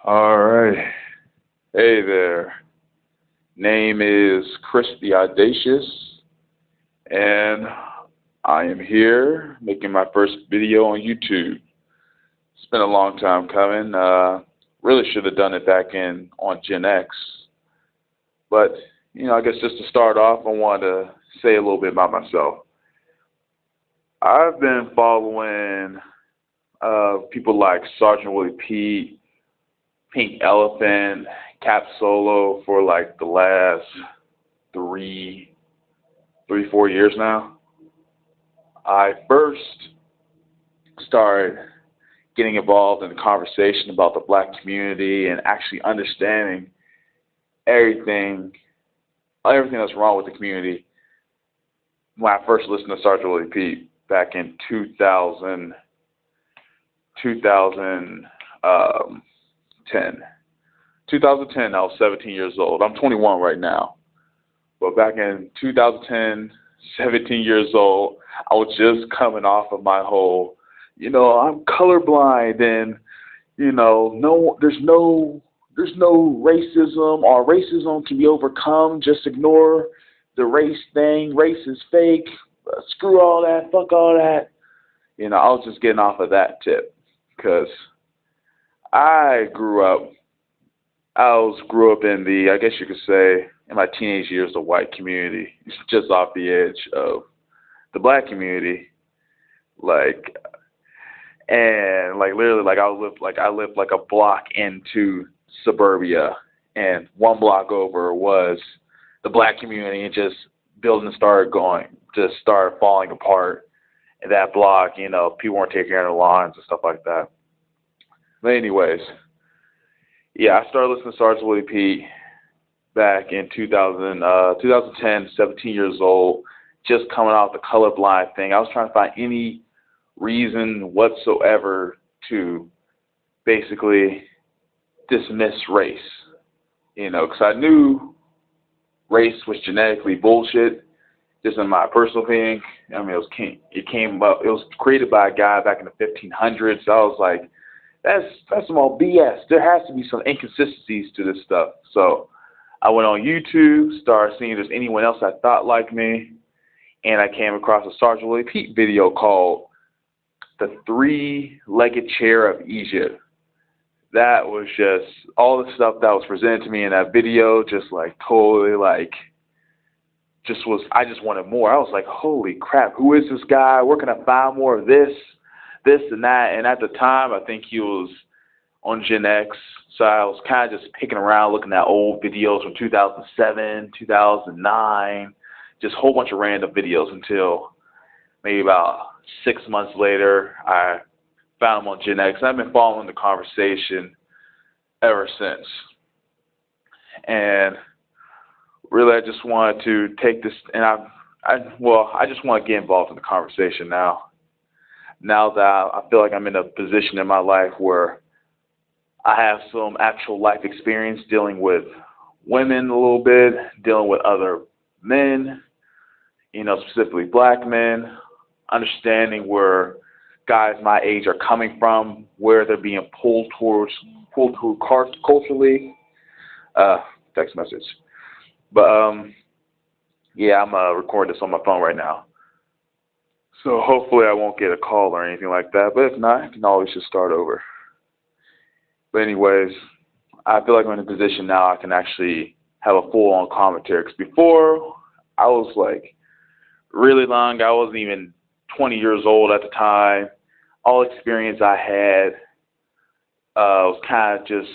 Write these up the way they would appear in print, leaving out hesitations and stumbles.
All right. Hey there. Name is Chris the Audacious, and I am here making my first video on YouTube. It's been a long time coming. Really should have done it back in on Gen X, but I guess just to start off, I want to say a little bit about myself. I've been following people like Sergeant Willie Pete, Pink Elephant, Cap Solo for like the last 4 years now. I first started getting involved in the conversation about the black community and actually understanding everything, everything that's wrong with the community when I first listened to Sergeant Willie Pete back in 2010. 2010, I was 17 years old. I'm 21 right now. But back in 2010, 17 years old, I was just coming off of my whole, I'm colorblind and, there's no racism, or racism can be overcome. Just ignore the race thing. Race is fake. Screw all that. Fuck all that. I was just getting off of that tip because I grew up in the, I guess you could say, in my teenage years, the white community, just off the edge of the black community, literally, I lived like a block into suburbia, and one block over was the black community, and just buildings started falling apart. In that block, people weren't taking care of their lawns and stuff like that. But anyways, yeah, I started listening to Sergeant Willie Pete back in 2010, 17 years old, just coming out the colorblind thing. I was trying to find any reason whatsoever to basically dismiss race, because I knew race was genetically bullshit, just in my personal opinion. I mean, it was created by a guy back in the 1500s. So I was like, that's some all BS. There has to be some inconsistencies to this stuff. So I went on YouTube, started seeing if there's anyone else that thought like me, and I came across a Sergeant Willie Pete video called "The Three-Legged Chair of Egypt." That was just all the stuff that was presented to me in that video. I just wanted more. I was like, holy crap, who is this guy? Where can I find more of this and that? And at the time, I think he was on Gen X. So I was kind of just picking around, looking at old videos from 2007, 2009, just a whole bunch of random videos until maybe about 6 months later, I found him on Gen X. I've been following the conversation ever since. And really, I just wanted to take this, and I just want to get involved in the conversation now. Now that I feel like I'm in a position in my life where I have some actual life experience dealing with women a little bit, dealing with other men, specifically black men, understanding where guys my age are coming from, where they're being pulled through culturally. Text message. But yeah, I'm recording this on my phone right now. So hopefully I won't get a call or anything like that. But if not, I can always just start over. But anyways, I feel like I'm in a position now I can actually have a full-on commentary. Because before, I was like really young. I wasn't even 20 years old at the time. All experience I had was kind of just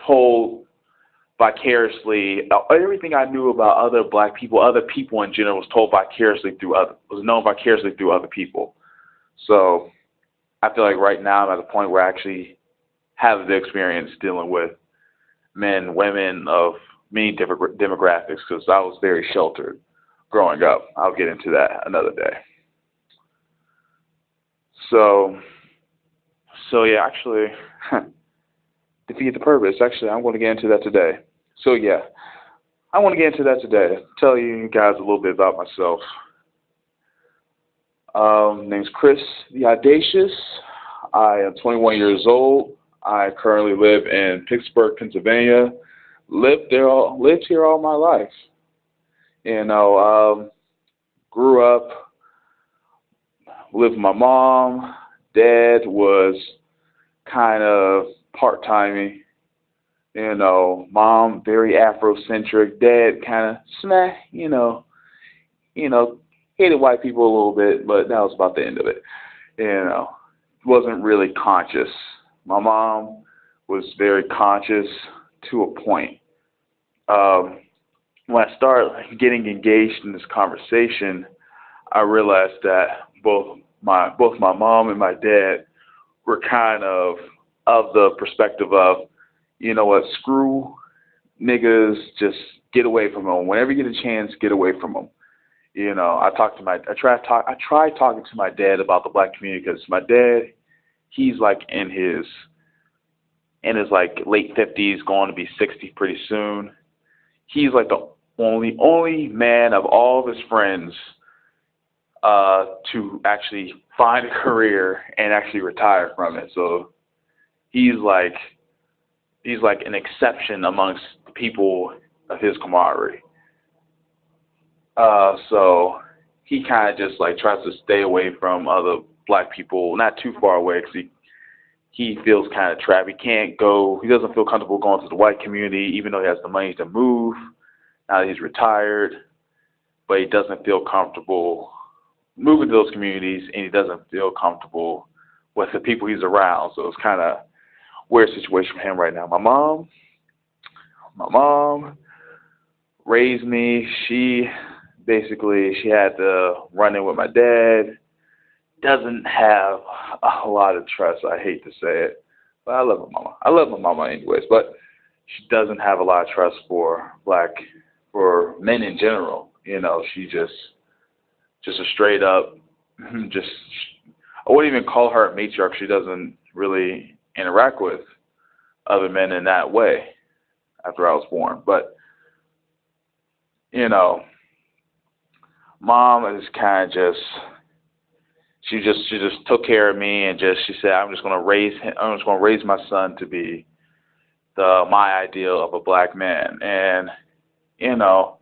told vicariously. Everything I knew about other black people, other people in general, was known vicariously through other people. So I feel like right now I'm at the point where I actually have the experience dealing with men, women of many different demographics, because I was very sheltered growing up. I'll get into that another day. So yeah, actually, defeat the purpose. Actually, I'm going to get into that today. So yeah, I want to get into that today. Tell you guys a little bit about myself. Name's Chris the Audacious. I am 21 years old. I currently live in Pittsburgh, Pennsylvania. Lived here all my life. You know, grew up, lived with my mom. Dad was kind of part-timey. You know, mom very Afrocentric. Dad kind of you know, hated white people a little bit, but that was about the end of it. You know, wasn't really conscious. My mom was very conscious to a point. Um, when I started getting engaged in this conversation, I realized that both my mom and my dad were kind of the perspective of, you know what, screw niggas, just get away from them. Whenever you get a chance, get away from them. You know, I tried talking to my dad about the black community because my dad, he's like in his like late 50s, going to be 60 pretty soon. He's like the only man of all of his friends to actually find a career and actually retire from it. So he's like an exception amongst the people of his camaraderie. So he kind of just like tries to stay away from other black people, not too far away, because he feels kind of trapped. He can't go. He doesn't feel comfortable going to the white community, even though he has the money to move. Now that he's retired, but he doesn't feel comfortable moving to those communities, and he doesn't feel comfortable with the people he's around. So it's kind of weird situation for him right now. My mom raised me. She had to run in with my dad. Doesn't have a lot of trust. I hate to say it, but I love my mama. I love my mama anyways, but she doesn't have a lot of trust for men in general. You know, she just a straight up, just, I wouldn't even call her a matriarch. She doesn't really interact with other men in that way after I was born. But, you know, mom is kind of she just took care of me and she said, I'm just going to raise my son to be my ideal of a black man. And, you know,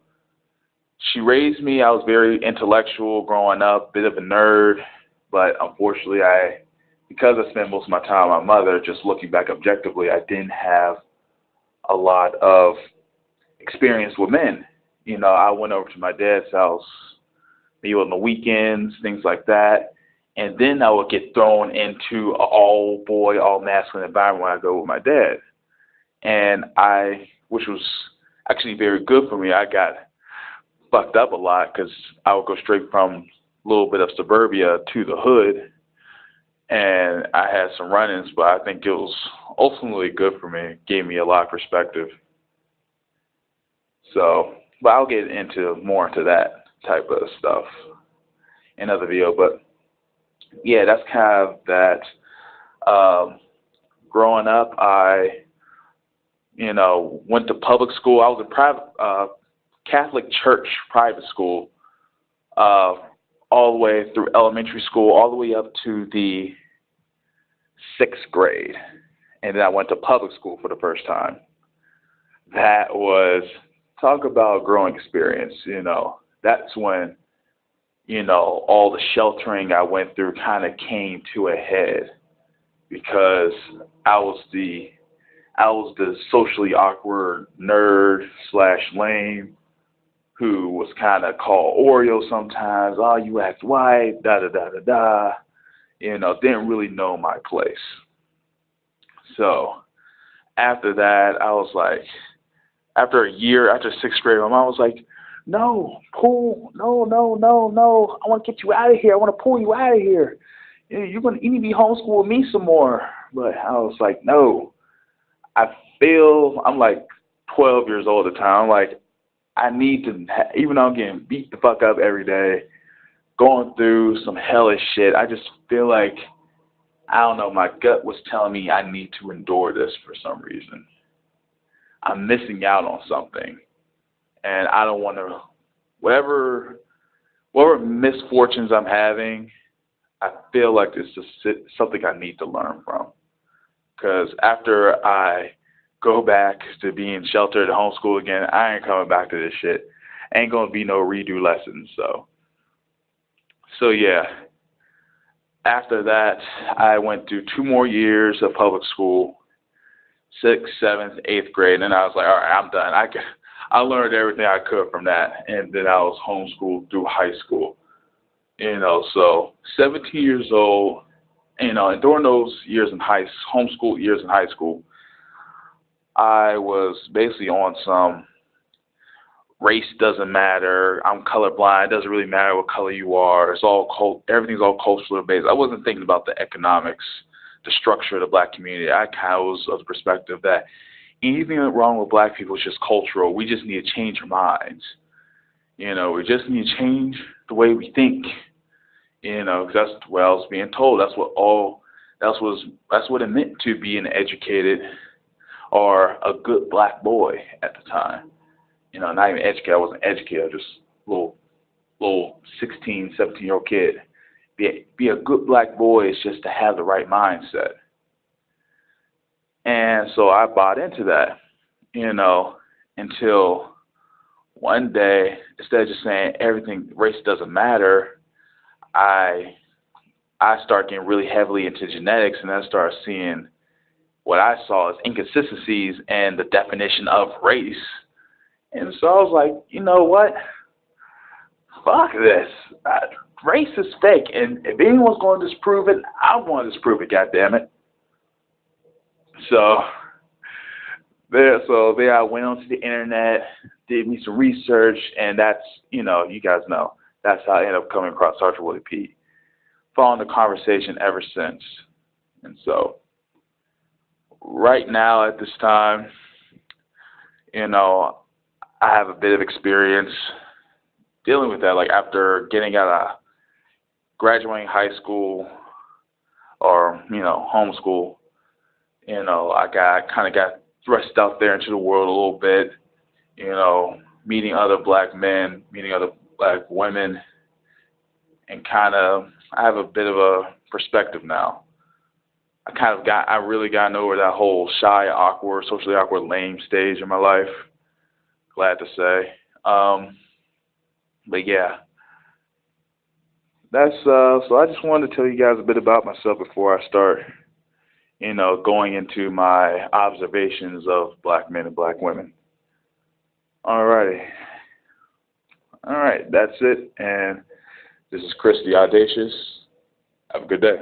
she raised me. I was very intellectual growing up, bit of a nerd, but unfortunately because I spent most of my time with my mother, just looking back objectively, I didn't have a lot of experience with men. You know, I went over to my dad's house, maybe on the weekends, things like that. And then I would get thrown into an all boy, all masculine environment when I go with my dad. And which was actually very good for me. I got fucked up a lot because I would go straight from a little bit of suburbia to the hood. And I had some run-ins, but I think it was ultimately good for me. It gave me a lot of perspective. So, but I'll get more into that type of stuff in another video. But yeah, that's kind of that. Growing up, I, went to public school. I was in private, Catholic church private school, all the way through elementary school, all the way up to the 6th grade. And then I went to public school for the first time. That was, talk about growing experience, That's when, all the sheltering I went through kind of came to a head because I was the socially awkward nerd / lame who was kind of called Oreo sometimes. Oh, you act white, da-da-da-da-da. Didn't really know my place. So after that, I was like, after a year, after 6th grade, my mom was like, no, pull, no. I want to get you out of here. I want to pull you out of here. You need to be homeschooled with me some more. But I was like, no. I'm like 12 years old at the time. I'm like, I need to, even though I'm getting beat the fuck up every day, going through some hellish shit, I just feel like, I don't know, my gut was telling me I need to endure this for some reason. I'm missing out on something. And I don't want to, whatever misfortunes I'm having, I feel like it's just something I need to learn from. Because after I go back to being sheltered and homeschooled again, I ain't coming back to this shit. Ain't gonna be no redo lessons. So yeah. After that, I went through 2 more years of public school, sixth, seventh, eighth grade, and I was like, all right, I'm done. I learned everything I could from that, and then I was homeschooled through high school. So 17 years old, and during those years in homeschool years in high school, I was basically on some race doesn't matter. I'm colorblind. It doesn't really matter what color you are. Everything's all cultural based. I wasn't thinking about the economics, the structure of the black community. I kind of was of the perspective that anything wrong with black people is just cultural. We just need to change our minds. We just need to change the way we think. Because that's what I was being told. That's what it meant to be an educated or a good black boy at the time. Not even educated. I wasn't educated. Just little 16, 17-year-old kid. Be a good black boy is just to have the right mindset. And so I bought into that, until one day, instead of just saying race doesn't matter, I started getting really heavily into genetics, and I started seeing what I saw as inconsistencies in the definition of race. And so I was like, you know what? Fuck this. Race is fake, and if anyone's going to disprove it, I'm going to disprove it, goddammit. So there I went onto the internet, did me some research, and that's, you guys know, that's how I ended up coming across Sergeant Willie Pete. Following the conversation ever since. And so right now at this time, I have a bit of experience dealing with that. Like after getting out of graduating high school or, homeschool, I kind of got thrust out there into the world a little bit, meeting other black men, meeting other black women, and I have a bit of a perspective now. I really gotten over that whole shy, awkward, socially awkward, lame stage in my life. Glad to say. But yeah, that's so I just wanted to tell you guys a bit about myself before I start, going into my observations of black men and black women. Alrighty. All right, that's it. And this is Chris the Audacious. Have a good day.